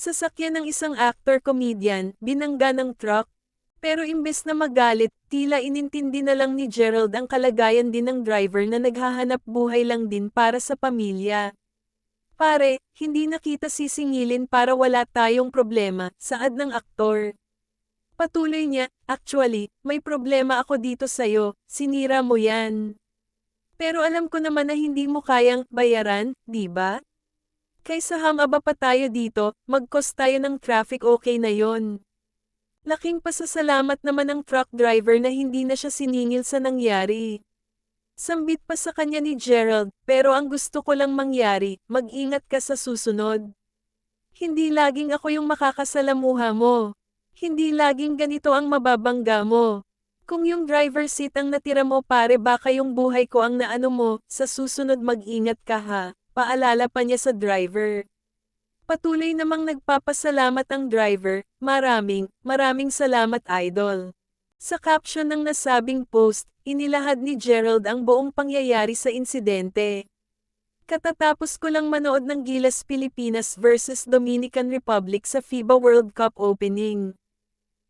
Sasakyan ng isang actor-comedian, binangga ng truck. Pero imbes na magalit, tila inintindi na lang ni Gerald ang kalagayan din ng driver na naghahanap buhay lang din para sa pamilya. Pare, hindi na kita sisingilin para wala tayong problema, saad ng aktor. Patuloy niya, actually, may problema ako dito sa'yo, sinira mo yan. Pero alam ko naman na hindi mo kayang bayaran, di ba? Kaysa hamaba pa tayo dito, mag-cost tayo ng traffic, okay na yon. Laking pasasalamat naman ng truck driver na hindi na siya siningil sa nangyari. Sambit pa sa kanya ni Gerald, pero ang gusto ko lang mangyari, mag-ingat ka sa susunod. Hindi laging ako yung makakasalamuha mo. Hindi laging ganito ang mababangga mo. Kung yung driver seat ang natira mo pare baka yung buhay ko ang naano mo, sa susunod mag-ingat ka ha, paalala pa niya sa driver. Patuloy namang nagpapasalamat ang driver, maraming salamat idol. Sa caption ng nasabing post, inilahad ni Gerald ang buong pangyayari sa insidente. Katatapos ko lang manood ng Gilas Pilipinas versus Dominican Republic sa FIBA World Cup opening.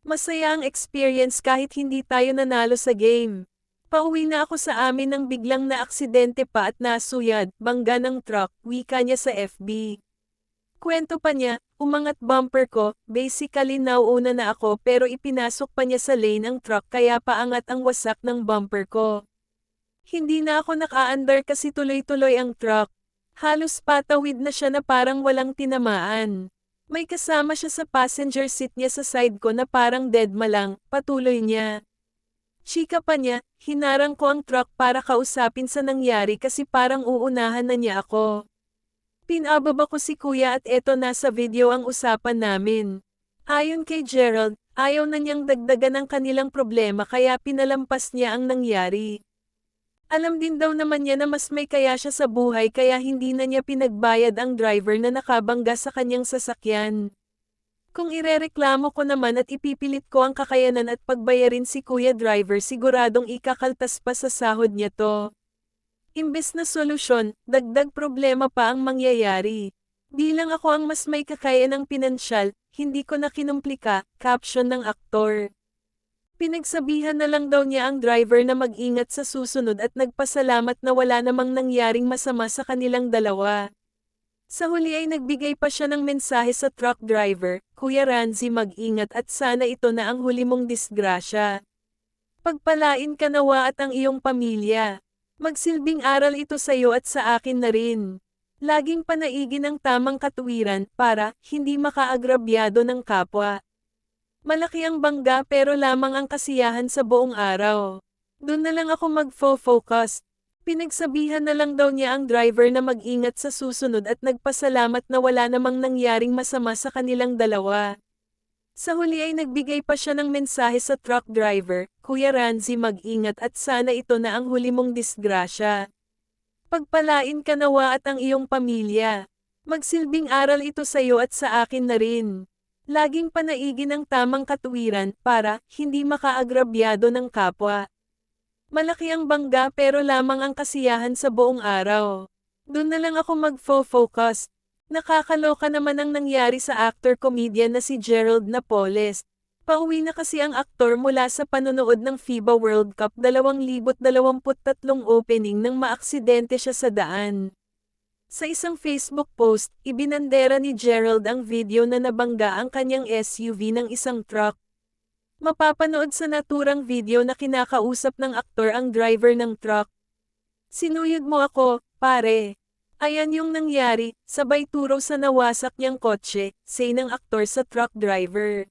Masaya ang experience kahit hindi tayo nanalo sa game. Pauwi na ako sa amin nang biglang na aksidente pa at nasuyad, bangga ng truck, wika niya sa FB. Kwento pa niya, umangat bumper ko, basically nauuna na ako pero ipinasok pa niya sa lane ang truck kaya paangat ang wasak ng bumper ko. Hindi na ako naka-andar kasi tuloy-tuloy ang truck. Halos patawid na siya na parang walang tinamaan. May kasama siya sa passenger seat niya sa side ko na parang deadma lang, patuloy niya. Chika pa niya, hinarang ko ang truck para kausapin sa nangyari kasi parang uunahan na niya ako. Pinababa ko si kuya at eto nasa video ang usapan namin. Ayon kay Gerald, ayaw na niyang dagdagan ang kanilang problema kaya pinalampas niya ang nangyari. Alam din daw naman niya na mas may kaya siya sa buhay kaya hindi na niya pinagbayad ang driver na nakabangga sa kanyang sasakyan. Kung irereklamo ko naman at ipipilit ko ang kakayanan at pagbayarin si kuya driver siguradong ikakaltas pa sa sahod niya to. Imbes na solusyon, dagdag problema pa ang mangyayari. Bilang ako ang mas may kakayanan ng pinansyal, hindi ko na kinumplika, caption ng aktor. Pinagsabihan na lang daw niya ang driver na mag-ingat sa susunod at nagpasalamat na wala namang nangyaring masama sa kanilang dalawa. Sa huli ay nagbigay pa siya ng mensahe sa truck driver, Kuya Ranzi mag-ingat at sana ito na ang huli mong disgrasya. Pagpalain ka nawa at ang iyong pamilya. Magsilbing aral ito sa iyo at sa akin na rin. Laging panaigin ang tamang katuwiran para hindi makaagrabyado ng kapwa. Malaki ang bangga pero lamang ang kasiyahan sa buong araw. Doon na lang ako magfo-focus. Pinagsabihan na lang daw niya ang driver na mag-ingat sa susunod at nagpasalamat na wala namang nangyaring masama sa kanilang dalawa. Sa huli ay nagbigay pa siya ng mensahe sa truck driver, Kuya Ranzi mag-ingat at sana ito na ang huli mong disgrasya. Pagpalain ka nawa at ang iyong pamilya. Magsilbing aral ito sa iyo at sa akin na rin. Laging panaigin ang tamang katuwiran para hindi makaagrabyado ng kapwa. Malaki ang bangga pero lamang ang kasiyahan sa buong araw. Doon na lang ako magfo-focus. Nakakaloka naman ang nangyari sa actor-comedian na si Gerald Napoles. Pauwi na kasi ang aktor mula sa panonood ng FIBA World Cup 2023 opening nang maaksidente siya sa daan. Sa isang Facebook post, ibinandera ni Gerald ang video na nabangga ang kanyang SUV ng isang truck. Mapapanood sa naturang video na kinakausap ng aktor ang driver ng truck. Sinuyod mo ako, pare. Ayan yung nangyari, sabay turo sa nawasak niyang kotse, say ng aktor sa truck driver.